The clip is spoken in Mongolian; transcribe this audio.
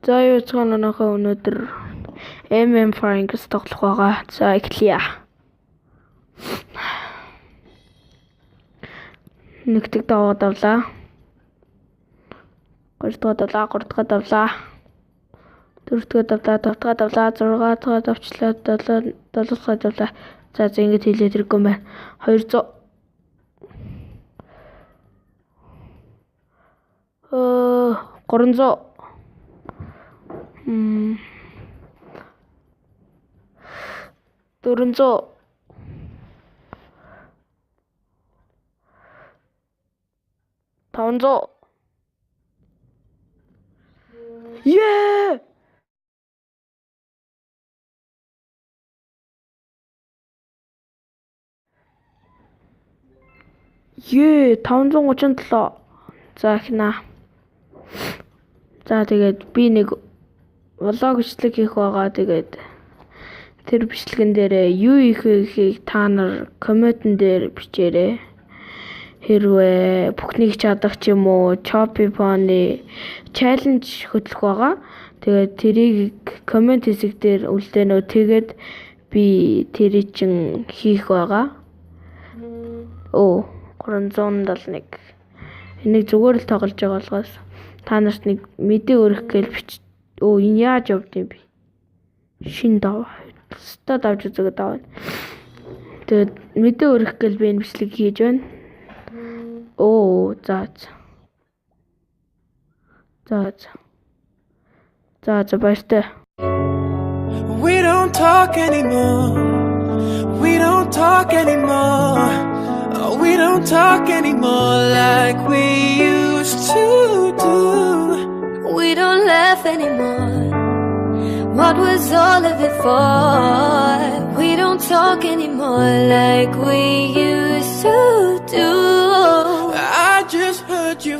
За юу цаанахаа өнөөдөр MM Franks тоглох байгаа. За эхлэе. Нэгдэг даваа давлаа. 3 дахь давлаа, 3 дахь давлаа. 4 дахь давлаа, 5 дахь давлаа, 6 дахь давчлаа, 7 дахь давлаа. За ингэж хэлээд хэрэггүй юм байна. 200 300 400 500 Yeah! Ее 537. За ихнаа. За тэгээд би нэг влог бичлэг хийх байгаа. Тэгээд тэр бичлэгэн дээр юу ихийг та нар комментэн дээр бичээрэй. Хэрвээ бүхнийг чадах ч юм уу Chopipony challenge хөтлөх байгаа. Тэгээд тэрийг коммент хэсэг дээр үлдээнөө. Тэгээд би тэрийг чин хийх байгаа. 371. Энийг зүгээр л тоглож байгаа болохоос та нарт нэг мэдээ өргөх гээл бич. Энэ яаж явд юм бэ? Шин дав. Өстөд авч үзэгээ дав. Тэгээд мэдээ өргөх гээл би энэ бичлэг хийж байна. За баяртай. We don't talk anymore. We don't talk anymore. Oh, we don't talk anymore like we used to do. We don't laugh anymore. What was all of it for? We don't talk anymore like we used to do. I just heard you